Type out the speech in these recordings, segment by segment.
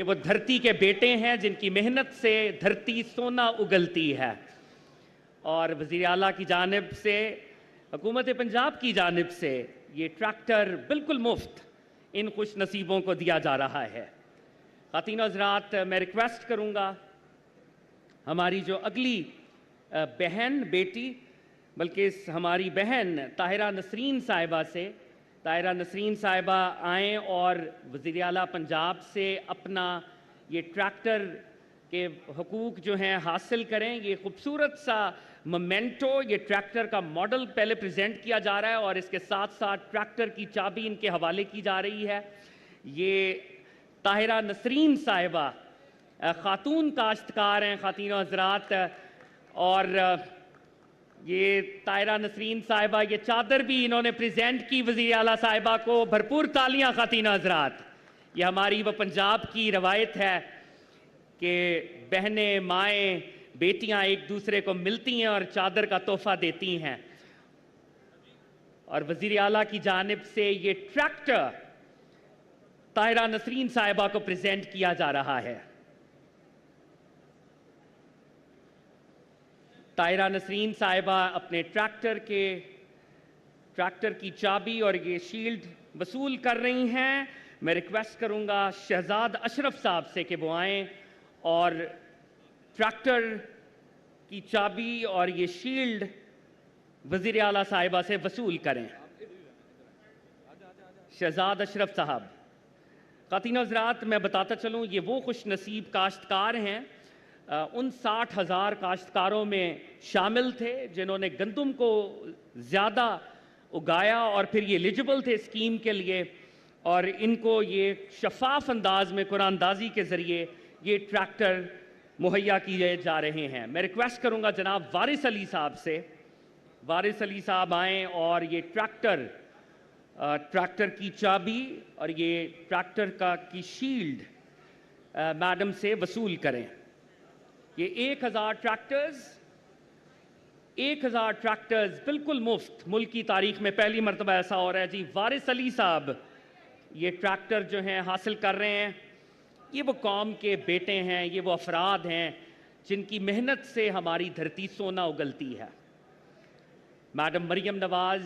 یہ وہ دھرتی کے بیٹے ہیں جن کی محنت سے دھرتی سونا اگلتی ہے، اور وزیر اعلیٰ کی جانب سے، حکومت پنجاب کی جانب سے یہ ٹریکٹر بالکل مفت ان خوش نصیبوں کو دیا جا رہا ہے۔ خواتین و حضرات، میں ریکویسٹ کروں گا ہماری جو اگلی بہن بیٹی، بلکہ ہماری بہن طاہرہ نسرین صاحبہ سے، طاہرہ نسرین صاحبہ آئیں اور وزیر اعلیٰ پنجاب سے اپنا یہ ٹریکٹر کے حقوق جو ہیں حاصل کریں۔ یہ خوبصورت سا مومنٹو، یہ ٹریکٹر کا ماڈل پہلے پریزنٹ کیا جا رہا ہے اور اس کے ساتھ ساتھ ٹریکٹر کی چابی ان کے حوالے کی جا رہی ہے۔ یہ طاہرہ نسرین صاحبہ خاتون کاشتکار ہیں خواتین و حضرات، اور یہ طاہرہ نسرین صاحبہ یہ چادر بھی انہوں نے پریزنٹ کی وزیر اعلیٰ صاحبہ کو۔ بھرپور تالیاں خواتین و حضرات۔ یہ ہماری وہ پنجاب کی روایت ہے کہ بہنیں، مائیں، بیٹیاں ایک دوسرے کو ملتی ہیں اور چادر کا تحفہ دیتی ہیں، اور وزیر اعلیٰ کی جانب سے یہ ٹریکٹر طاہرہ نسرین صاحبہ کو پریزنٹ کیا جا رہا ہے۔ طاہرہ نسرین صاحبہ اپنے ٹریکٹر کی چابی اور یہ شیلڈ وصول کر رہی ہیں۔ میں ریکویسٹ کروں گا شہزاد اشرف صاحب سے کہ وہ آئیں اور ٹریکٹر کی چابی اور یہ شیلڈ وزیر اعلیٰ صاحبہ سے وصول کریں۔ شہزاد اشرف صاحب۔ خواتین و حضرات، میں بتاتا چلوں یہ وہ خوش نصیب کاشتکار ہیں، ان 60,000 کاشتکاروں میں شامل تھے جنہوں نے گندم کو زیادہ اگایا اور پھر یہ ایلیجبل تھے اسکیم کے لیے، اور ان کو یہ شفاف انداز میں قرآن اندازی کے ذریعے یہ ٹریکٹر مہیا کیے جا رہے ہیں۔ میں ریکویسٹ کروں گا جناب وارث علی صاحب سے، وارث علی صاحب آئیں اور یہ ٹریکٹر کی چابی اور یہ ٹریکٹر کی شیلڈ میڈم سے وصول کریں۔ یہ 1000 ٹریکٹرز بالکل مفت، ملک کی تاریخ میں پہلی مرتبہ ایسا ہو رہا ہے جی۔ وارث علی صاحب یہ ٹریکٹر جو ہیں حاصل کر رہے ہیں۔ یہ وہ قوم کے بیٹے ہیں، یہ وہ افراد ہیں جن کی محنت سے ہماری دھرتی سونا اگلتی ہے۔ میڈم مریم نواز،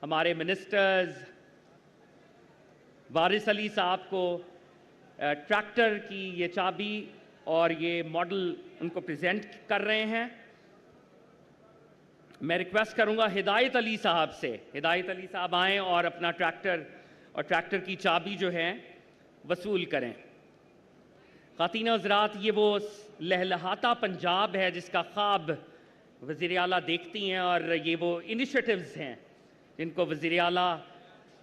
ہمارے منسٹرز، وارث علی صاحب کو ٹریکٹر کی یہ چابی اور یہ ماڈل ان کو پریزنٹ کر رہے ہیں۔ میں ریکویسٹ کروں گا ہدایت علی صاحب سے، ہدایت علی صاحب آئیں اور اپنا ٹریکٹر کی چابی جو ہے وصول کریں۔ خواتین و حضرات، یہ وہ لہلہاتا پنجاب ہے جس کا خواب وزیر اعلیٰ دیکھتی ہیں، اور یہ وہ انیشیٹیوز ہیں جن کو وزیر اعلیٰ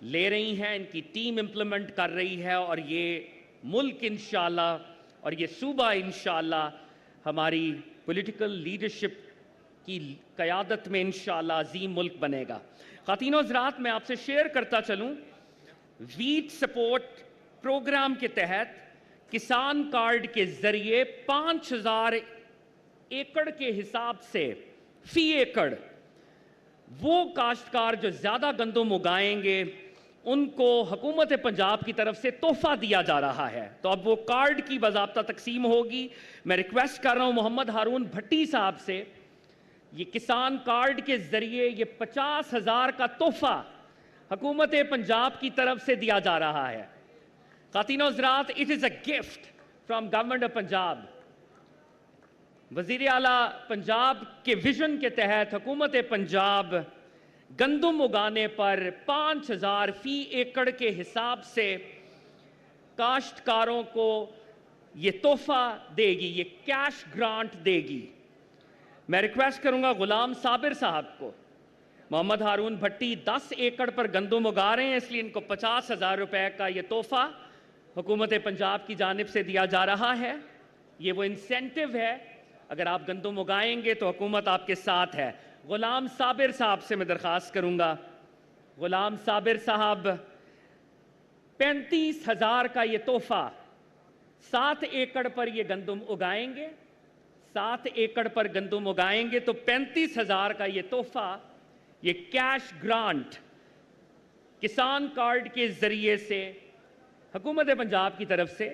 لے رہی ہیں، ان کی ٹیم امپلیمنٹ کر رہی ہے، اور یہ ملک انشاءاللہ اور یہ صوبہ انشاءاللہ ہماری پولیٹیکل لیڈرشپ کی قیادت میں انشاءاللہ عظیم ملک بنے گا۔ خواتین و حضرات، میں آپ سے شیئر کرتا چلوں، ویٹ سپورٹ پروگرام کے تحت کسان کارڈ کے ذریعے 5000 ایکڑ کے حساب سے فی ایکڑ وہ کاشتکار جو زیادہ گندم اگائیں گے ان کو حکومت پنجاب کی طرف سے تحفہ دیا جا رہا ہے۔ تو اب وہ کارڈ کی باضابطہ تقسیم ہوگی۔ میں ریکویسٹ کر رہا ہوں محمد ہارون بھٹی صاحب سے، یہ کسان کارڈ کے ذریعے یہ 50,000 کا تحفہ حکومت پنجاب کی طرف سے دیا جا رہا ہے۔ خواتین و حضرات، it is a gift from government of Punjab. وزیر اعلیٰ پنجاب کے ویژن کے تحت حکومت پنجاب گندم اگانے پر 5000 فی ایکڑ کے حساب سے کاشتکاروں کو یہ تحفہ دے گی، یہ کیش گرانٹ دے گی۔ میں ریکویسٹ کروں گا غلام صابر صاحب کو، محمد ہارون بھٹی 10 ایکڑ پر گندم اگا رہے ہیں، اس لیے ان کو 50,000 روپے کا یہ تحفہ حکومت پنجاب کی جانب سے دیا جا رہا ہے۔ یہ وہ انسینٹیو ہے، اگر آپ گندم اگائیں گے تو حکومت آپ کے ساتھ ہے۔ غلام صابر صاحب سے میں درخواست کروں گا، غلام صابر صاحب 35,000 کا یہ تحفہ 7 ایکڑ پر یہ گندم اگائیں گے، 7 ایکڑ پر گندم اگائیں گے تو 35,000 کا یہ تحفہ، یہ کیش گرانٹ کسان کارڈ کے ذریعے سے حکومت پنجاب کی طرف سے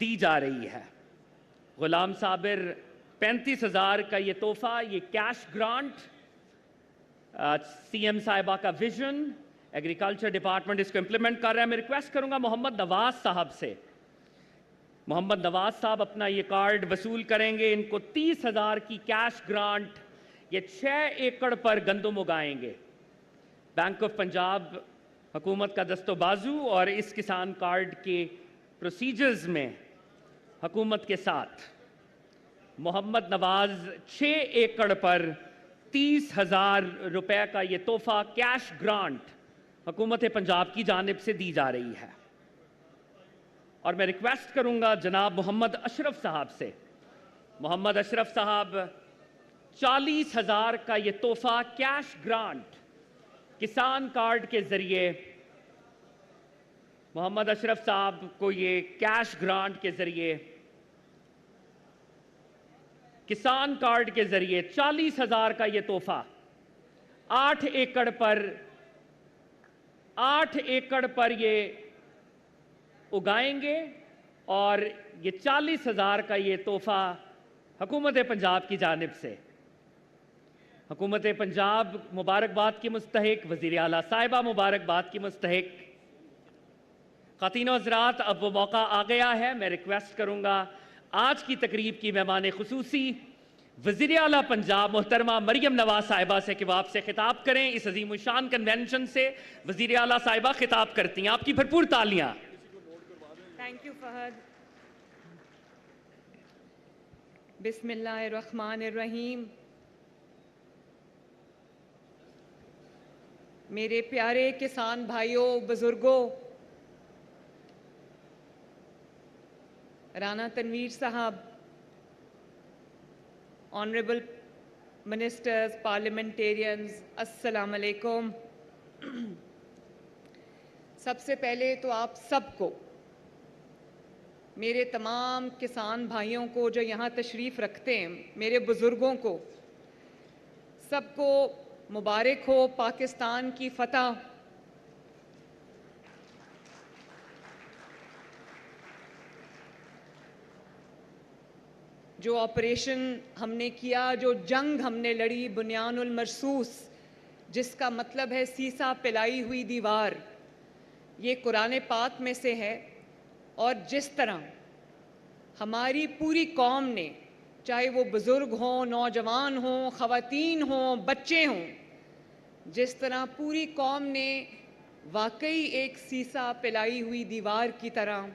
دی جا رہی ہے۔ غلام صابر 35,000 کا یہ تحفہ، یہ کیش گرانٹ، سی ایم صاحبہ کا ویژن، ایگریکلچر ڈپارٹمنٹ اس کو امپلیمنٹ کر رہا ہے۔ میں ریکویسٹ کروں گا محمد نواز صاحب سے، محمد نواز صاحب اپنا یہ کارڈ وصول کریں گے۔ ان کو 30,000 کی کیش گرانٹ، یہ 6 ایکڑ پر گندم اگائیں گے۔ بینک آف پنجاب حکومت کا دست و بازو اور اس کسان کارڈ کے پروسیجرز میں حکومت کے ساتھ محمد نواز 6 ایکڑ پر 30,000 روپے کا یہ تحفہ کیش گرانٹ حکومت پنجاب کی جانب سے دی جا رہی ہے۔ اور میں ریکویسٹ کروں گا جناب محمد اشرف صاحب سے، محمد اشرف صاحب 40,000 کا یہ تحفہ کیش گرانٹ کسان کارڈ کے ذریعے، محمد اشرف صاحب کو یہ کیش گرانٹ کے ذریعے، کسان کارڈ کے ذریعے 40,000 کا یہ تحفہ 8 ایکڑ پر یہ اگائیں گے، اور یہ 40,000 کا یہ تحفہ حکومت پنجاب کی جانب سے، حکومت پنجاب مبارکباد کی مستحق، وزیر اعلیٰ صاحبہ مبارکباد کی مستحق۔ خواتین و حضرات، اب وہ موقع آ گیا ہے، میں ریکویسٹ کروں گا آج کی تقریب کی مہمان خصوصی وزیر اعلیٰ پنجاب محترمہ مریم نواز صاحبہ سے کہ وہ آپ سے خطاب کریں۔ اس عظیم الشان کنونشن سے وزیر اعلیٰ صاحبہ خطاب کرتی ہیں، آپ کی بھرپور تالیاں۔ Thank you Fahad. بسم اللہ الرحمن الرحیم۔ میرے پیارے کسان بھائیوں، بزرگوں، رانا تنویر صاحب، آنریبل منسٹرز، پارلیمنٹیرینز، السلام علیکم۔ سب سے پہلے تو آپ سب کو، میرے تمام کسان بھائیوں کو جو یہاں تشریف رکھتے ہیں، میرے بزرگوں کو، سب کو مبارک ہو پاکستان کی فتح۔ جو آپریشن ہم نے کیا، جو جنگ ہم نے لڑی بنیان المرصوص، جس کا مطلب ہے سیسا پلائی ہوئی دیوار، یہ قرآن پاک میں سے ہے۔ اور جس طرح ہماری پوری قوم نے، چاہے وہ بزرگ ہوں، نوجوان ہوں، خواتین ہوں، بچے ہوں، جس طرح پوری قوم نے واقعی ایک سیسا پلائی ہوئی دیوار کی طرح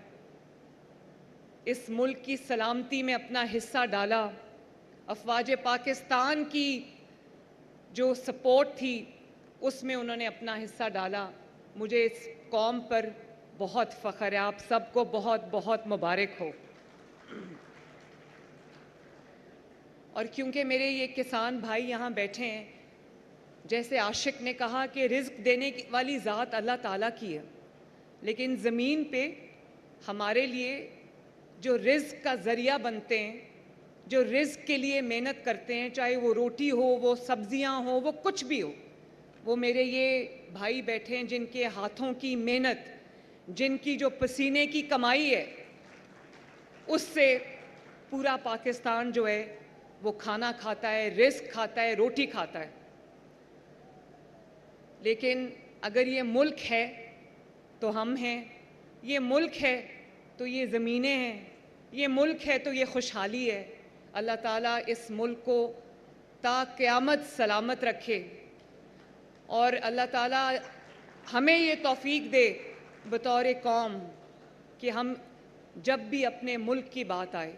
اس ملک کی سلامتی میں اپنا حصہ ڈالا، افواج پاکستان کی جو سپورٹ تھی اس میں انہوں نے اپنا حصہ ڈالا، مجھے اس قوم پر بہت فخر ہے۔ آپ سب کو بہت بہت مبارک ہو۔ اور کیونکہ میرے یہ کسان بھائی یہاں بیٹھے ہیں، جیسے عاشق نے کہا کہ رزق دینے والی ذات اللہ تعالیٰ کی ہے، لیکن زمین پہ ہمارے لیے جو رزق کا ذریعہ بنتے ہیں، جو رزق کے لیے محنت کرتے ہیں، چاہے وہ روٹی ہو، وہ سبزیاں ہوں، وہ کچھ بھی ہو، وہ میرے یہ بھائی بیٹھے ہیں جن کے ہاتھوں کی محنت، جن کی جو پسینے کی کمائی ہے، اس سے پورا پاکستان جو ہے وہ کھانا کھاتا ہے، رزق کھاتا ہے، روٹی کھاتا ہے۔ لیکن اگر یہ ملک ہے تو ہم ہیں، یہ ملک ہے تو یہ زمینیں ہیں، یہ ملک ہے تو یہ خوشحالی ہے۔ اللہ تعالیٰ اس ملک کو تا قیامت سلامت رکھے، اور اللہ تعالیٰ ہمیں یہ توفیق دے بطور قوم کہ ہم جب بھی اپنے ملک کی بات آئے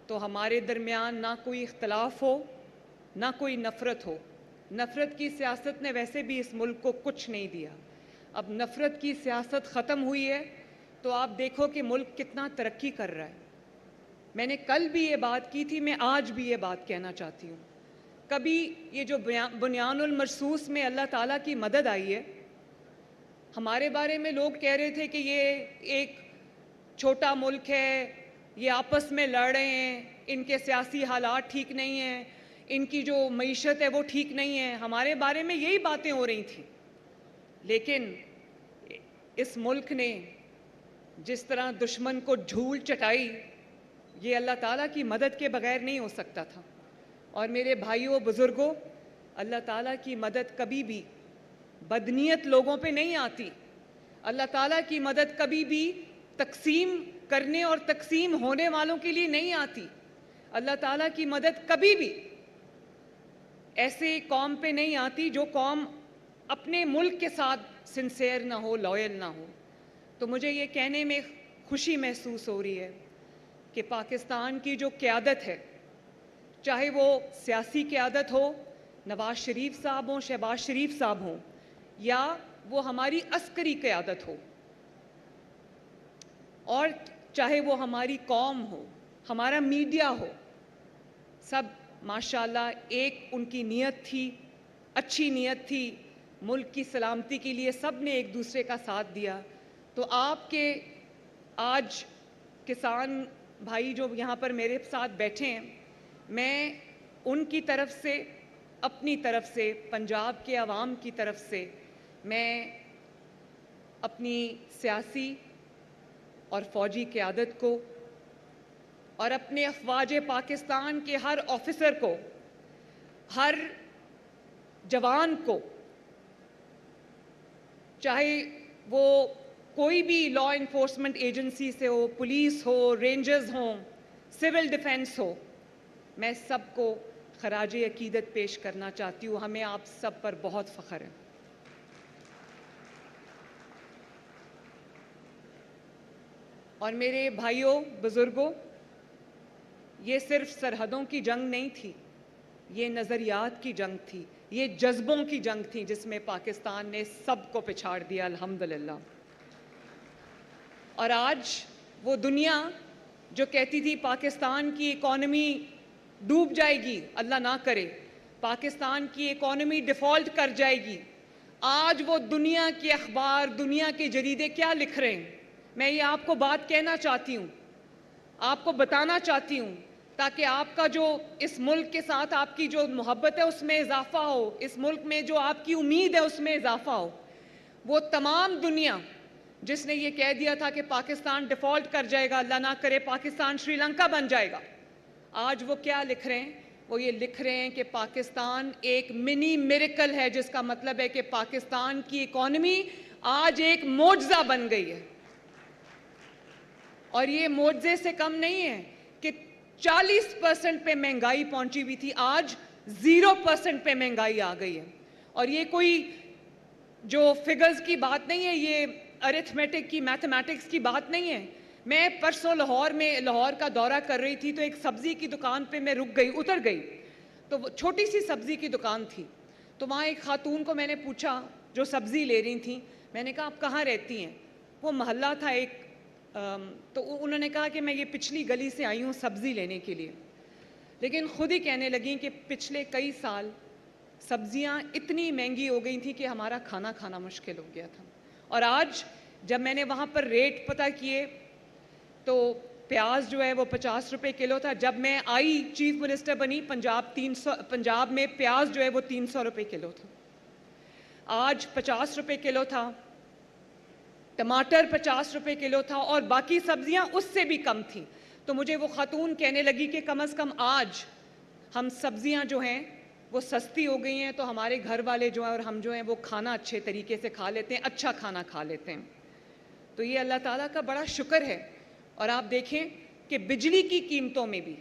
تو ہمارے درمیان نہ کوئی اختلاف ہو، نہ کوئی نفرت ہو۔ نفرت کی سیاست نے ویسے بھی اس ملک کو کچھ نہیں دیا۔ اب نفرت کی سیاست ختم ہوئی ہے تو آپ دیکھو کہ ملک کتنا ترقی کر رہا ہے۔ میں نے کل بھی یہ بات کی تھی، میں آج بھی یہ بات کہنا چاہتی ہوں۔ کبھی یہ جو بنیان المرصوص میں اللہ تعالیٰ کی مدد آئی ہے، ہمارے بارے میں لوگ کہہ رہے تھے کہ یہ ایک چھوٹا ملک ہے، یہ آپس میں لڑ رہے ہیں، ان کے سیاسی حالات ٹھیک نہیں ہیں، ان کی جو معیشت ہے وہ ٹھیک نہیں ہے، ہمارے بارے میں یہی باتیں ہو رہی تھیں۔ لیکن اس ملک نے جس طرح دشمن کو دھول چٹائی، یہ اللہ تعالیٰ کی مدد کے بغیر نہیں ہو سکتا تھا۔ اور میرے بھائیوں بزرگوں، اللہ تعالیٰ کی مدد کبھی بھی بدنیت لوگوں پہ نہیں آتی۔ اللہ تعالیٰ کی مدد کبھی بھی تقسیم کرنے اور تقسیم ہونے والوں کے لیے نہیں آتی۔ اللہ تعالیٰ کی مدد کبھی بھی ایسے قوم پہ نہیں آتی جو قوم اپنے ملک کے ساتھ سنسیئر نہ ہو، لائل نہ ہو۔ تو مجھے یہ کہنے میں خوشی محسوس ہو رہی ہے کہ پاکستان کی جو قیادت ہے، چاہے وہ سیاسی قیادت ہو، نواز شریف صاحب ہوں، شہباز شریف صاحب ہوں، یا وہ ہماری عسکری قیادت ہو، اور چاہے وہ ہماری قوم ہو، ہمارا میڈیا ہو، سب ماشاءاللہ ایک ان کی نیت تھی، اچھی نیت تھی، ملک کی سلامتی کے لیے سب نے ایک دوسرے کا ساتھ دیا۔ تو آپ کے آج کسان بھائی جو یہاں پر میرے ساتھ بیٹھے ہیں، میں ان کی طرف سے، اپنی طرف سے، پنجاب کے عوام کی طرف سے، میں اپنی سیاسی اور فوجی قیادت کو اور اپنے افواج پاکستان کے ہر آفیسر کو، ہر جوان کو، چاہے وہ کوئی بھی لا انفورسمنٹ ایجنسی سے ہو، پولیس ہو، رینجرز ہوں، سول ڈیفنس ہو، میں سب کو خراج عقیدت پیش کرنا چاہتی ہوں۔ ہمیں آپ سب پر بہت فخر ہے۔ اور میرے بھائیوں بزرگوں، یہ صرف سرحدوں کی جنگ نہیں تھی، یہ نظریات کی جنگ تھی، یہ جذبوں کی جنگ تھی، جس میں پاکستان نے سب کو پچھاڑ دیا الحمدللہ۔ اور آج وہ دنیا جو کہتی تھی پاکستان کی اکانومی ڈوب جائے گی، اللہ نہ کرے، پاکستان کی اکانومی ڈیفالٹ کر جائے گی، آج وہ دنیا کے اخبار، دنیا کے جریدے کیا لکھ رہے ہیں؟ میں یہ آپ کو بات کہنا چاہتی ہوں، آپ کو بتانا چاہتی ہوں، تاکہ آپ کا جو اس ملک کے ساتھ آپ کی جو محبت ہے اس میں اضافہ ہو، اس ملک میں جو آپ کی امید ہے اس میں اضافہ ہو۔ وہ تمام دنیا جس نے یہ کہہ دیا تھا کہ پاکستان ڈیفالٹ کر جائے گا، اللہ نہ کرے پاکستان شری لنکا بن جائے گا، آج وہ کیا لکھ رہے ہیں؟ وہ یہ لکھ رہے ہیں کہ پاکستان ایک منی میریکل ہے، جس کا مطلب ہے کہ پاکستان کی اکانومی آج ایک معجزہ بن گئی ہے۔ اور یہ معجزے سے کم نہیں ہے کہ 40% پہ مہنگائی پہنچی ہوئی تھی، آج 0% پہ مہنگائی آ گئی ہے۔ اور یہ کوئی جو فگرز کی بات نہیں ہے، یہ ارتھمیٹک کی، میتھمیٹکس کی بات نہیں ہے۔ میں پرسوں لاہور کا دورہ کر رہی تھی، تو ایک سبزی کی دکان پہ میں اتر گئی، تو چھوٹی سی سبزی کی دکان تھی، تو وہاں ایک خاتون کو میں نے پوچھا جو سبزی لے رہی تھیں، میں نے کہا آپ کہاں رہتی ہیں؟ وہ محلہ تھا ایک، تو انہوں نے کہا کہ میں یہ پچھلی گلی سے آئی ہوں سبزی لینے کے لیے، لیکن خود ہی کہنے لگیں کہ پچھلے کئی سال سبزیاں اتنی مہنگی ہو گئی تھیں کہ ہمارا کھانا کھانا مشکل ہو گیا تھا۔ اور آج جب میں نے وہاں پر ریٹ پتہ کیے تو پیاز جو ہے وہ 50 روپے کلو تھا، جب میں آئی چیف منسٹر بنی پنجاب میں پیاز جو ہے وہ 300 روپے کلو تھا، آج 50 روپے کلو تھا، ٹماٹر 50 روپے کلو تھا، اور باقی سبزیاں اس سے بھی کم تھیں۔ تو مجھے وہ خاتون کہنے لگی کہ کم از کم آج ہم سبزیاں جو ہیں وہ سستی ہو گئی ہیں، تو ہمارے گھر والے جو ہیں اور ہم جو ہیں وہ کھانا اچھے طریقے سے کھا لیتے ہیں، اچھا کھانا کھا لیتے ہیں۔ تو یہ اللہ تعالیٰ کا بڑا شکر ہے۔ اور آپ دیکھیں کہ بجلی کی قیمتوں میں بھی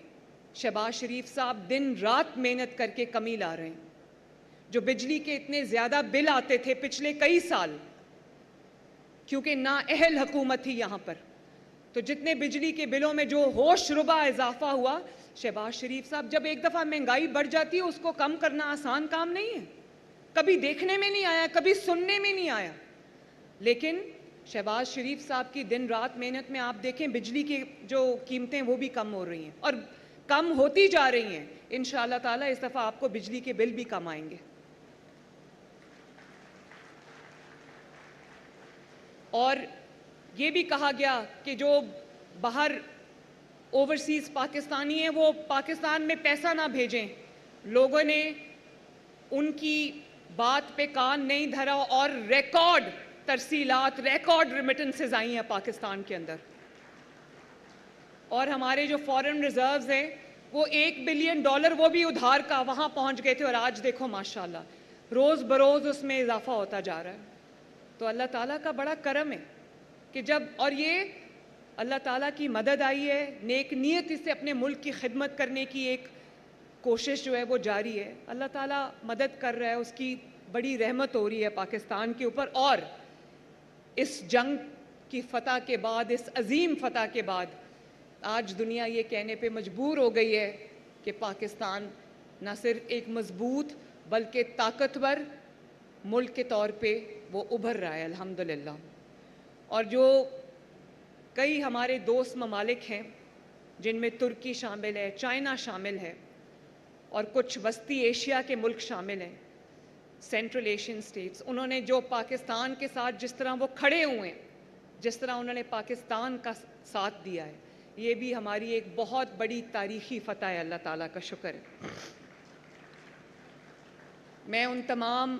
شہباز شریف صاحب دن رات محنت کر کے کمی لا رہے ہیں۔ جو بجلی کے اتنے زیادہ بل آتے تھے پچھلے کئی سال، کیونکہ نااہل حکومت تھی یہاں پر، تو جتنے بجلی کے بلوں میں جو ہوش ربا اضافہ ہوا، شہباز شریف صاحب، جب ایک دفعہ مہنگائی بڑھ جاتی ہے اس کو کم کرنا آسان کام نہیں ہے، کبھی دیکھنے میں نہیں آیا، کبھی سننے میں نہیں آیا، لیکن شہباز شریف صاحب کی دن رات محنت میں آپ دیکھیں بجلی کی جو قیمتیں وہ بھی کم ہو رہی ہیں اور کم ہوتی جا رہی ہیں۔ انشاءاللہ تعالیٰ اس دفعہ آپ کو بجلی کے بل بھی کم آئیں گے۔ اور یہ بھی کہا گیا کہ جو باہر اوورسیز پاکستانی ہیں وہ پاکستان میں پیسہ نہ بھیجیں، لوگوں نے ان کی بات پہ کان نہیں دھرا اور ریکارڈ ترسیلات ریکارڈ ریمیٹنسز آئی ہیں پاکستان کے اندر, اور ہمارے جو فارن ریزروز ہیں وہ $1 بلین وہ بھی ادھار کا وہاں پہنچ گئے تھے, اور آج دیکھو ماشاءاللہ روز بروز اس میں اضافہ ہوتا جا رہا ہے. تو اللہ تعالیٰ کا بڑا کرم ہے کہ جب, اور یہ اللہ تعالیٰ کی مدد آئی ہے, نیک نیت سے اپنے ملک کی خدمت کرنے کی ایک کوشش جو ہے وہ جاری ہے, اللہ تعالیٰ مدد کر رہا ہے, اس کی بڑی رحمت ہو رہی ہے پاکستان کے اوپر. اور اس جنگ کی فتح کے بعد, اس عظیم فتح کے بعد, آج دنیا یہ کہنے پہ مجبور ہو گئی ہے کہ پاکستان نہ صرف ایک مضبوط بلکہ طاقتور ملک کے طور پہ وہ ابھر رہا ہے الحمدللہ. اور جو کئی ہمارے دوست ممالک ہیں جن میں ترکی شامل ہے, چائنا شامل ہے, اور کچھ وسطی ایشیا کے ملک شامل ہیں, سینٹرل ایشین اسٹیٹس, انہوں نے جو پاکستان کے ساتھ جس طرح وہ کھڑے ہوئے ہیں, جس طرح انہوں نے پاکستان کا ساتھ دیا ہے, یہ بھی ہماری ایک بہت بڑی تاریخی فتح ہے, اللہ تعالیٰ کا شکر ہے. میں ان تمام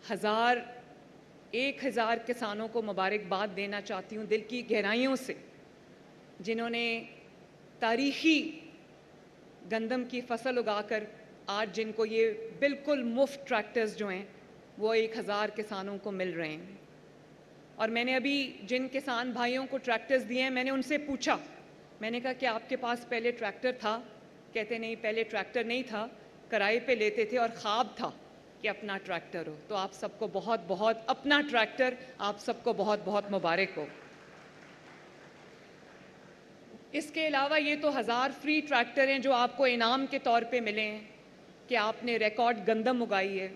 1000 کسانوں کو مبارکباد دینا چاہتی ہوں دل کی گہرائیوں سے, جنہوں نے تاریخی گندم کی فصل اگا کر آج جن کو یہ بالکل مفت ٹریکٹرز جو ہیں وہ 1000 کسانوں کو مل رہے ہیں. اور میں نے ابھی جن کسان بھائیوں کو ٹریکٹرز دیے ہیں, میں نے ان سے پوچھا, میں نے کہا کہ آپ کے پاس پہلے ٹریکٹر تھا؟ کہتے نہیں, پہلے ٹریکٹر نہیں تھا, کرائے پہ لیتے تھے اور خواب تھا کہ اپنا ٹریکٹر ہو. تو آپ سب کو بہت بہت, اپنا ٹریکٹر آپ سب کو بہت بہت مبارک ہو. اس کے علاوہ یہ تو 1000 فری ٹریکٹر ہیں جو آپ کو انعام کے طور پہ ملے ہیں کہ آپ نے ریکارڈ گندم اگائی ہے.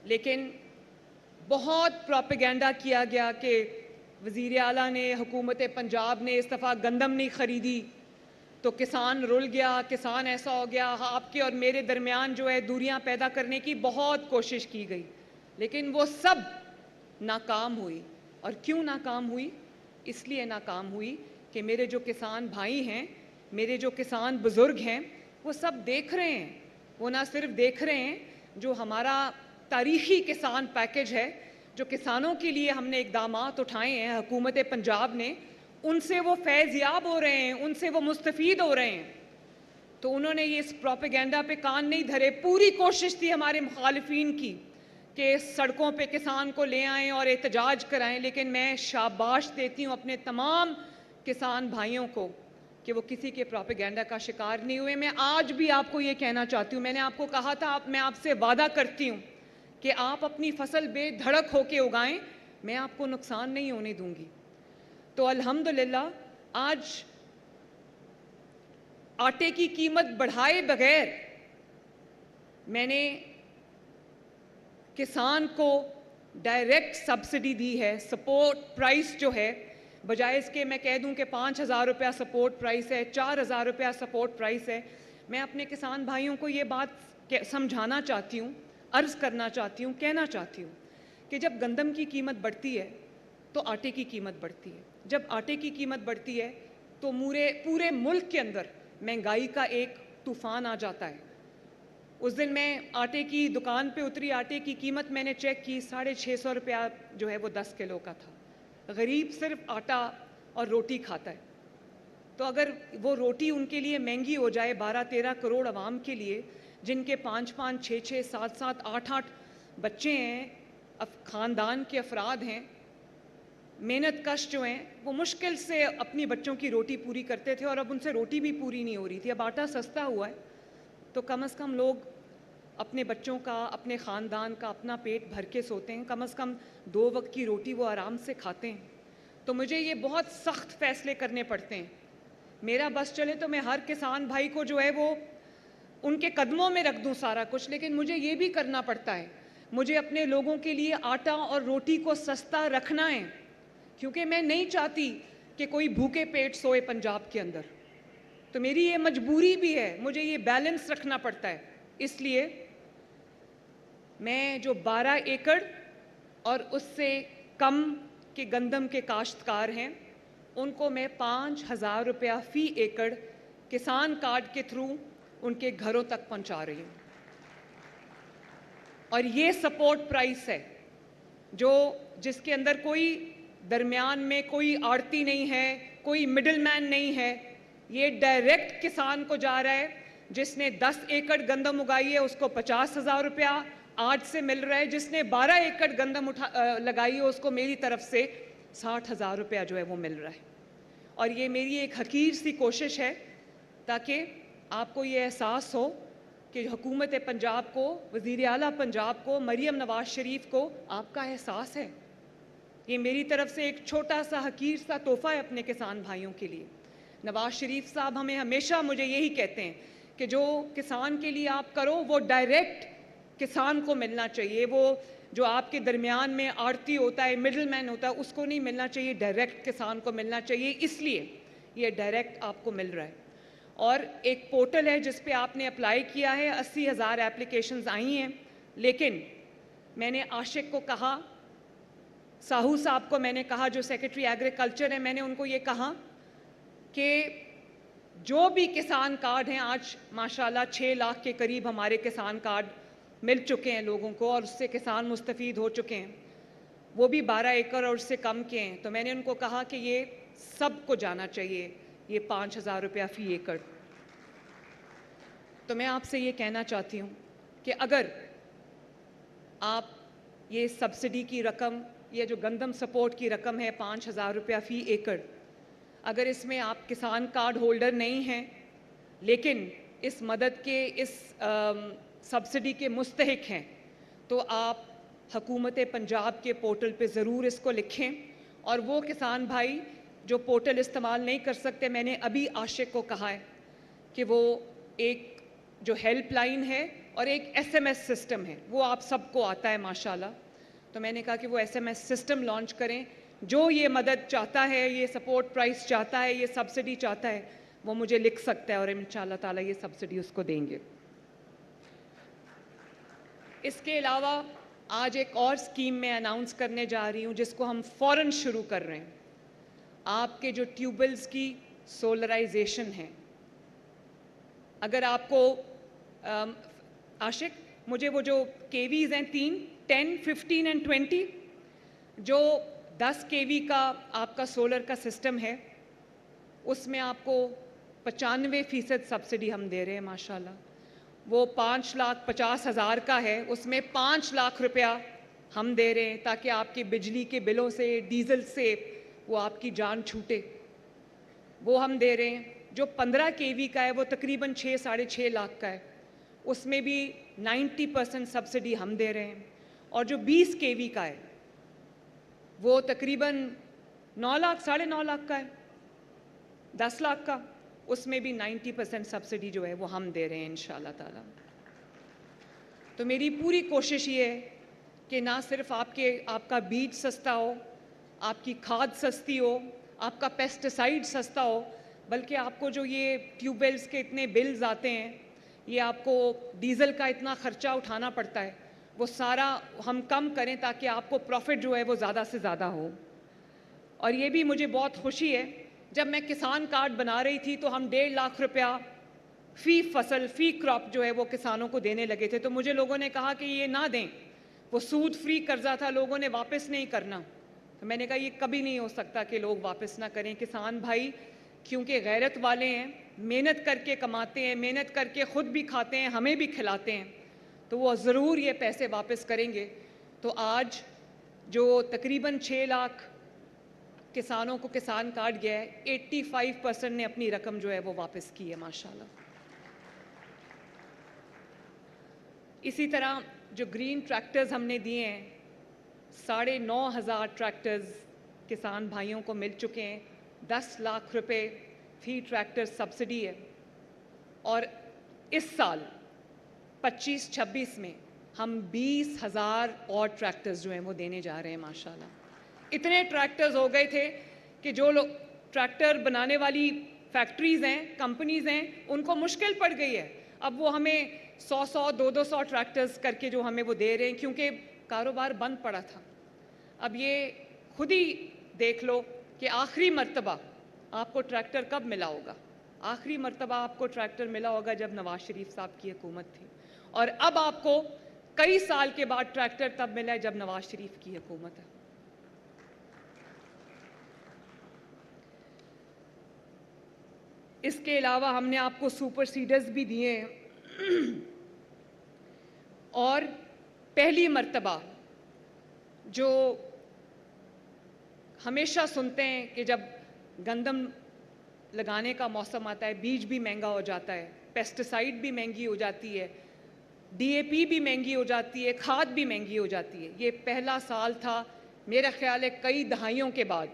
لیکن بہت پروپیگنڈا کیا گیا کہ وزیر اعلیٰ نے, حکومت پنجاب نے اس دفعہ گندم نہیں خریدی تو کسان رل گیا, کسان ایسا ہو گیا. آپ کے اور میرے درمیان جو ہے دوریاں پیدا کرنے کی بہت کوشش کی گئی, لیکن وہ سب ناکام ہوئی. اور کیوں ناکام ہوئی؟ اس لیے ناکام ہوئی کہ میرے جو کسان بھائی ہیں, میرے جو کسان بزرگ ہیں, وہ سب دیکھ رہے ہیں. وہ نہ صرف دیکھ رہے ہیں, جو ہمارا تاریخی کسان پیکج ہے, جو کسانوں کے لیے ہم نے اقدامات اٹھائے ہیں حکومت پنجاب نے, ان سے وہ فیض یاب ہو رہے ہیں, ان سے وہ مستفید ہو رہے ہیں. تو انہوں نے یہ اس پروپیگنڈا پہ کان نہیں دھرے. پوری کوشش تھی ہمارے مخالفین کی کہ سڑکوں پہ کسان کو لے آئیں اور احتجاج کرائیں, لیکن میں شاباش دیتی ہوں اپنے تمام کسان بھائیوں کو کہ وہ کسی کے پروپیگنڈا کا شکار نہیں ہوئے. میں آج بھی آپ کو یہ کہنا چاہتی ہوں, میں نے آپ کو کہا تھا, میں آپ سے وعدہ کرتی ہوں کہ آپ اپنی فصل بے دھڑک ہو کے اگائیں, میں آپ کو نقصان نہیں ہونے دوں گی. تو الحمدللہ آج آٹے کی قیمت بڑھائے بغیر میں نے کسان کو ڈائریکٹ سبسڈی دی ہے. سپورٹ پرائس جو ہے, بجائے اس کے میں کہہ دوں کہ 5000 روپیہ سپورٹ پرائس ہے, 4000 روپیہ سپورٹ پرائس ہے, میں اپنے کسان بھائیوں کو یہ بات سمجھانا چاہتی ہوں, عرض کرنا چاہتی ہوں, کہنا چاہتی ہوں کہ جب گندم کی قیمت بڑھتی ہے تو آٹے کی قیمت بڑھتی ہے. جب آٹے کی قیمت بڑھتی ہے تو پورے ملک کے اندر مہنگائی کا ایک طوفان آ جاتا ہے. اس دن میں آٹے کی دکان پہ اتری, آٹے کی قیمت میں نے چیک کی, 650 روپیہ جو ہے وہ 10 کلو کا تھا. غریب صرف آٹا اور روٹی کھاتا ہے, تو اگر وہ روٹی ان کے لیے مہنگی ہو جائے 12-13 کروڑ عوام کے لیے, جن کے 5-5, 6-6, 7-7, 8-8 بچے ہیں, خاندان کے افراد ہیں, محنت کش جو ہیں, وہ مشکل سے اپنی بچوں کی روٹی پوری کرتے تھے, اور اب ان سے روٹی بھی پوری نہیں ہو رہی تھی. اب آٹا سستا ہوا ہے تو کم از کم لوگ اپنے بچوں کا, اپنے خاندان کا اپنا پیٹ بھر کے سوتے ہیں, کم از کم 2 وقت کی روٹی وہ آرام سے کھاتے ہیں. تو مجھے یہ بہت سخت فیصلے کرنے پڑتے ہیں. میرا بس چلے تو میں ہر کسان بھائی کو جو ہے وہ ان کے قدموں میں رکھ دوں سارا کچھ, لیکن مجھے یہ بھی کرنا پڑتا ہے, مجھے اپنے لوگوں کے لیے آٹا اور روٹی کو سستا رکھنا ہے, کیونکہ میں نہیں چاہتی کہ کوئی بھوکے پیٹ سوئے پنجاب کے اندر. تو میری یہ مجبوری بھی ہے, مجھے یہ بیلنس رکھنا پڑتا ہے. اس لیے میں جو 12 ایکڑ اور اس سے کم کے گندم کے کاشتکار ہیں, ان کو میں 5000 روپیہ فی ایکڑ کسان کارڈ کے تھرو ان کے گھروں تک پہنچا رہی ہوں. اور یہ سپورٹ پرائس ہے, جس کے اندر کوئی درمیان میں کوئی آڑتی نہیں ہے, کوئی مڈل مین نہیں ہے. یہ ڈائریکٹ کسان کو جا رہا ہے. جس نے 10 ایکڑ گندم اگائی ہے اس کو 50,000 روپیہ آج سے مل رہا ہے. جس نے 12 ایکڑ گندم لگائی ہے اس کو میری طرف سے 60,000 روپیہ جو ہے وہ مل رہا ہے. اور یہ میری ایک حقیر سی کوشش ہے تاکہ آپ کو یہ احساس ہو کہ حکومت پنجاب کو, وزیر اعلیٰ پنجاب کو, مریم نواز شریف کو آپ کا احساس ہے. یہ میری طرف سے ایک چھوٹا سا حقیر سا تحفہ ہے اپنے کسان بھائیوں کے لیے. نواز شریف صاحب ہمیں ہمیشہ مجھے یہی کہتے ہیں کہ جو کسان کے لیے آپ کرو وہ ڈائریکٹ کسان کو ملنا چاہیے. وہ جو آپ کے درمیان میں آڑتی ہوتا ہے, مڈل مین ہوتا ہے, اس کو نہیں ملنا چاہیے, ڈائریکٹ کسان کو ملنا چاہیے. اس لیے یہ ڈائریکٹ آپ کو مل رہا ہے. اور ایک پورٹل ہے جس پہ آپ نے اپلائی کیا ہے, 80,000 اپلیکیشنز آئی ہیں. لیکن میں نے عاشق کو کہا, ساہو صاحب کو میں نے کہا جو سیکرٹری ایگریکلچر ہیں, میں نے ان کو یہ کہا کہ جو بھی کسان کارڈ ہیں, آج ماشاءاللہ 6 لاکھ کے قریب ہمارے کسان کارڈ مل چکے ہیں لوگوں کو اور اس سے کسان مستفید ہو چکے ہیں, وہ بھی 12 ایکڑ اور اس سے کم کے ہیں. تو میں نے ان کو کہا کہ یہ سب کو جانا چاہیے یہ 5,000 روپیہ فی ایکڑ. تو میں آپ سے یہ کہنا چاہتی ہوں کہ اگر آپ یہ سبسڈی کی رقم, یہ جو گندم سپورٹ کی رقم ہے 5,000 روپیہ فی ایکڑ, اگر اس میں آپ کسان کارڈ ہولڈر نہیں ہیں لیکن اس مدد کے, اس سبسڈی کے مستحق ہیں, تو آپ حکومت پنجاب کے پورٹل پہ ضرور اس کو لکھیں. اور وہ کسان بھائی جو پورٹل استعمال نہیں کر سکتے, میں نے ابھی عاشق کو کہا ہے کہ وہ ایک جو ہیلپ لائن ہے اور ایک SMS سسٹم ہے, وہ آپ سب کو آتا ہے ماشاءاللہ. تو میں نے کہا کہ وہ SMS سسٹم لانچ کریں. جو یہ مدد چاہتا ہے, یہ سپورٹ پرائس چاہتا ہے, یہ سبسڈی چاہتا ہے, وہ مجھے لکھ سکتا ہے اور انشاءاللہ تعالیٰ یہ سبسڈی اس کو دیں گے. اس کے علاوہ آج ایک اور اسکیم میں اناؤنس کرنے جا رہی ہوں جس کو ہم فوراً شروع کر رہے ہیں. آپ کے جو ٹیوب ویلز کی سولرائزیشن ہے, اگر آپ کو عاشق مجھے وہ جو KVs ہیں 3, 10, 15 and 20, جو 10 KV کا آپ کا سولر کا سسٹم ہے اس میں آپ کو 95% سبسڈی ہم دے رہے ہیں ماشاءاللہ. وہ 5,50,000 کا ہے, اس میں 5 لاکھ روپیہ ہم دے رہے ہیں تاکہ آپ کے بجلی کے بلوں سے, ڈیزل سے وہ آپ کی جان چھوٹے, وہ ہم دے رہے ہیں. جو 15 KV کا ہے وہ تقریباً 6-6.5 لاکھ کا ہے, اس میں بھی 90% سبسڈی ہم دے رہے ہیں. اور جو 20 KV کا ہے وہ تقریباً 9 لاکھ 9.5 لاکھ کا ہے, 10 لاکھ کا, اس میں بھی 90% سبسڈی جو ہے وہ ہم دے رہے ہیں انشاءاللہ تعالیٰ. تو میری پوری کوشش یہ ہے کہ نہ صرف آپ کا بیج سستا ہو, آپ کی کھاد سستی ہو, آپ کا پیسٹیسائڈ سستا ہو, بلکہ آپ کو جو یہ ٹیوب ویلز کے اتنے بلز آتے ہیں, یہ آپ کو ڈیزل کا اتنا خرچہ اٹھانا پڑتا ہے, وہ سارا ہم کم کریں تاکہ آپ کو پروفٹ جو ہے وہ زیادہ سے زیادہ ہو. اور یہ بھی مجھے بہت خوشی ہے, جب میں کسان کارڈ بنا رہی تھی تو ہم 1.5 لاکھ روپیہ فی فصل, فی کراپ جو ہے وہ کسانوں کو دینے لگے تھے. تو مجھے لوگوں نے کہا کہ یہ نہ دیں, وہ سود فری قرضہ تھا, لوگوں نے واپس نہیں کرنا. تو میں نے کہا یہ کبھی نہیں ہو سکتا کہ لوگ واپس نہ کریں. کسان بھائی کیونکہ غیرت والے ہیں, محنت کر کے کماتے ہیں, محنت کر کے خود بھی کھاتے ہیں, ہمیں بھی کھلاتے ہیں, تو وہ ضرور یہ پیسے واپس کریں گے. تو آج جو تقریباً 6 لاکھ کسانوں کو کسان کارڈ گیا ہے, 85% نے اپنی رقم جو ہے وہ واپس کی ہے ماشاءاللہ. اسی طرح جو گرین ٹریکٹرز ہم نے دیے ہیں, 9,500 ٹریکٹرز کسان بھائیوں کو مل چکے ہیں, 10 لاکھ روپے فی ٹریکٹر سبسڈی ہے. اور اس سال 25-26 میں ہم 20,000 اور ٹریکٹرز جو ہیں وہ دینے جا رہے ہیں ماشاءاللہ. اتنے ٹریکٹرز ہو گئے تھے کہ جو لوگ ٹریکٹر بنانے والی فیکٹریز ہیں, کمپنیز ہیں, ان کو مشکل پڑ گئی ہے. اب وہ ہمیں 100 200 ٹریکٹرز کر کے جو ہمیں وہ دے رہے ہیں, کیونکہ کاروبار بند پڑا تھا. اب یہ خود ہی دیکھ لو کہ آخری مرتبہ آپ کو ٹریکٹر کب ملا ہوگا. آخری مرتبہ آپ کو ٹریکٹر ملا ہوگا جب نواز شریف صاحب کی حکومت تھی. اور اب آپ کو کئی سال کے بعد ٹریکٹر تب ملا ہے جب نواز شریف کی حکومت ہے. اس کے علاوہ ہم نے آپ کو سپر سیڈرز بھی دیے ہیں اور پہلی مرتبہ جو ہمیشہ سنتے ہیں کہ جب گندم لگانے کا موسم آتا ہے بیج بھی مہنگا ہو جاتا ہے, پیسٹیسائڈ بھی مہنگی ہو جاتی ہے, ڈی اے پی بھی مہنگی ہو جاتی ہے, کھاد بھی مہنگی ہو جاتی ہے. یہ پہلا سال تھا میرا خیال ہے کئی دہائیوں کے بعد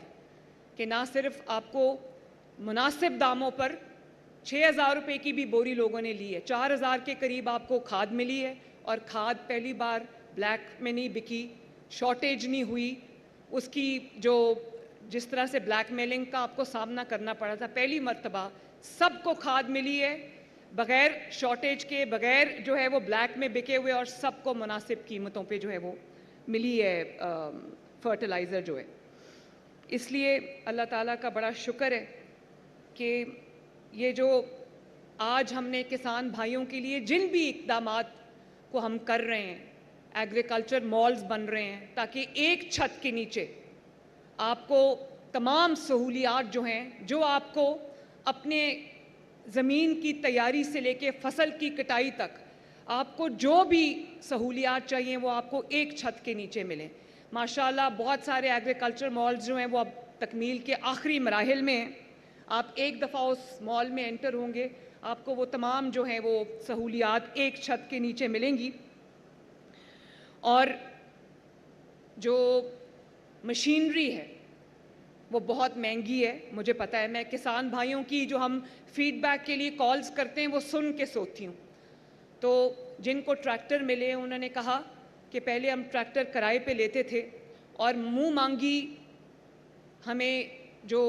کہ نہ صرف آپ کو مناسب داموں پر 6,000 روپے کی بھی بوری لوگوں نے لی ہے, 4,000 کے قریب آپ کو کھاد ملی ہے, اور کھاد پہلی بار بلیک میں نہیں بکی, شارٹیج نہیں ہوئی. اس کی جو جس طرح سے بلیک میلنگ کا آپ کو سامنا کرنا پڑا تھا, پہلی مرتبہ سب کو کھاد ملی ہے بغیر شارٹیج کے, بغیر جو ہے وہ بلیک میں بکے ہوئے, اور سب کو مناسب قیمتوں پہ جو ہے وہ ملی ہے فرٹیلائزر جو ہے. اس لیے اللہ تعالیٰ کا بڑا شکر ہے کہ یہ جو آج ہم نے کسان بھائیوں کے لیے جن بھی اقدامات کو ہم کر رہے ہیں, ایگریکلچر مالز بن رہے ہیں تاکہ ایک چھت کے نیچے آپ کو تمام سہولیات جو ہیں, جو آپ کو اپنے زمین کی تیاری سے لے کے فصل کی کٹائی تک آپ کو جو بھی سہولیات چاہیے وہ آپ کو ایک چھت کے نیچے ملیں. ماشاءاللہ بہت سارے ایگریکلچر مالز جو ہیں وہ اب تکمیل کے آخری مراحل میں ہیں. آپ ایک دفعہ اس مال میں انٹر ہوں گے آپ کو وہ تمام جو ہیں وہ سہولیات ایک چھت کے نیچے ملیں گی. اور جو مشینری ہے وہ بہت مہنگی ہے, مجھے پتہ ہے. میں کسان بھائیوں کی جو ہم فیڈ بیک کے لیے کالز کرتے ہیں وہ سن کے سوتی ہوں. تو جن کو ٹریکٹر ملے انہوں نے کہا کہ پہلے ہم ٹریکٹر کرائے پہ لیتے تھے اور منہ مانگی ہمیں جو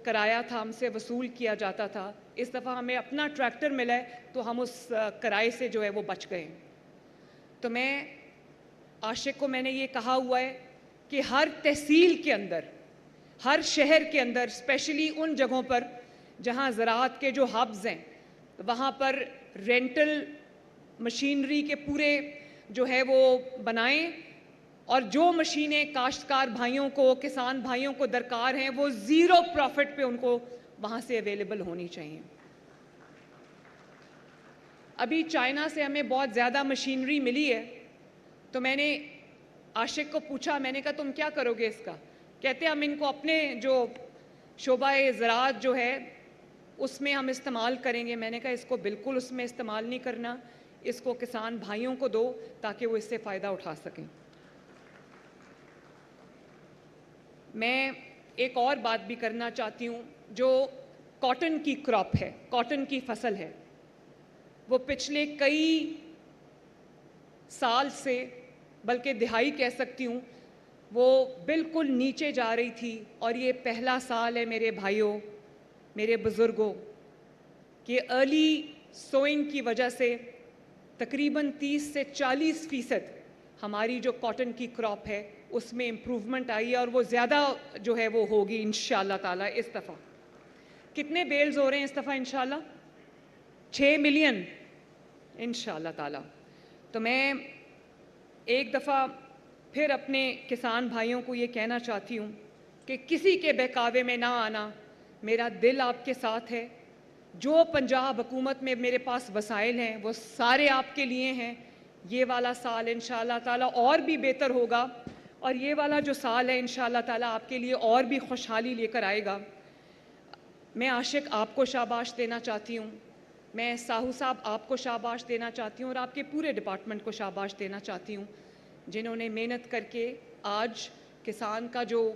کرایہ تھا ہم سے وصول کیا جاتا تھا. اس دفعہ ہمیں اپنا ٹریکٹر ملا ہے تو ہم اس کرائے سے جو ہے وہ بچ گئے. تو میں عاشق کو میں نے یہ کہا ہوا ہے کہ ہر تحصیل کے اندر, ہر شہر کے اندر, اسپیشلی ان جگہوں پر جہاں زراعت کے جو ہبز ہیں وہاں پر رینٹل مشینری کے پورے جو ہے وہ بنائیں, اور جو مشینیں کاشتکار بھائیوں کو, کسان بھائیوں کو درکار ہیں وہ زیرو پروفٹ پہ ان کو وہاں سے اویلیبل ہونی چاہیے. ابھی چائنا سے ہمیں بہت زیادہ مشینری ملی ہے تو میں نے عاشق کو پوچھا, میں نے کہا تم کیا کرو گے اس کا؟ کہتے ہم ان کو اپنے جو شعبہ زراعت جو ہے اس میں ہم استعمال کریں گے. میں نے کہا اس کو بالکل اس میں استعمال نہیں کرنا, اس کو کسان بھائیوں کو دو تاکہ وہ اس سے فائدہ اٹھا سکیں. میں ایک اور بات بھی کرنا چاہتی ہوں. جو کاٹن کی کراپ ہے, کاٹن کی فصل ہے, وہ پچھلے کئی سال سے, بلکہ دہائی کہہ سکتی ہوں, وہ بالکل نیچے جا رہی تھی. اور یہ پہلا سال ہے میرے بھائیوں, میرے بزرگوں, کہ ارلی سوئنگ کی وجہ سے تقریباً 30 سے 40% ہماری جو کاٹن کی کراپ ہے اس میں امپروومنٹ آئی ہے, اور وہ زیادہ جو ہے وہ ہوگی انشاءاللہ تعالیٰ. اس دفعہ کتنے بیلز ہو رہے ہیں اس دفعہ انشاءاللہ؟ 6 ملین انشاءاللہ تعالیٰ. تو میں ایک دفعہ پھر اپنے کسان بھائیوں کو یہ کہنا چاہتی ہوں کہ کسی کے بہکاوے میں نہ آنا. میرا دل آپ کے ساتھ ہے. جو پنجاب حکومت میں میرے پاس وسائل ہیں وہ سارے آپ کے لیے ہیں. یہ والا سال انشاءاللہ تعالیٰ اور بھی بہتر ہوگا, اور یہ والا جو سال ہے انشاءاللہ تعالیٰ آپ کے لیے اور بھی خوشحالی لے کر آئے گا. میں عاشق آپ کو شاباش دینا چاہتی ہوں, میں ساہو صاحب آپ کو شاباش دینا چاہتی ہوں, اور آپ کے پورے ڈپارٹمنٹ کو شاباش دینا چاہتی ہوں جنہوں نے محنت کر کے آج کسان کا جو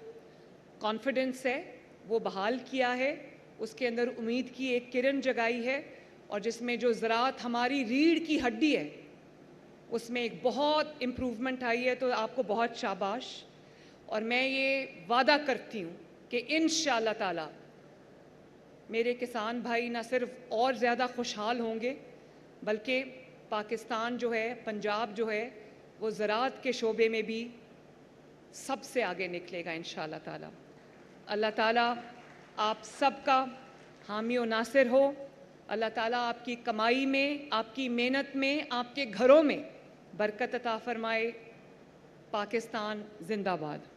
کانفیڈنس ہے وہ بحال کیا ہے, اس کے اندر امید کی ایک کرن جگائی ہے, اور جس میں جو زراعت ہماری ریڑھ کی ہڈی ہے اس میں ایک بہت امپروومنٹ آئی ہے. تو آپ کو بہت شاباش. اور میں یہ وعدہ کرتی ہوں کہ انشاءاللہ تعالیٰ میرے کسان بھائی نہ صرف اور زیادہ خوشحال ہوں گے بلکہ پاکستان جو ہے, پنجاب جو ہے, وہ زراعت کے شعبے میں بھی سب سے آگے نکلے گا انشاءاللہ تعالیٰ. اللہ تعالیٰ آپ سب کا حامی و ناصر ہو. اللہ تعالیٰ آپ کی کمائی میں, آپ کی محنت میں, آپ کے گھروں میں برکت عطا فرمائے. پاکستان زندہ باد.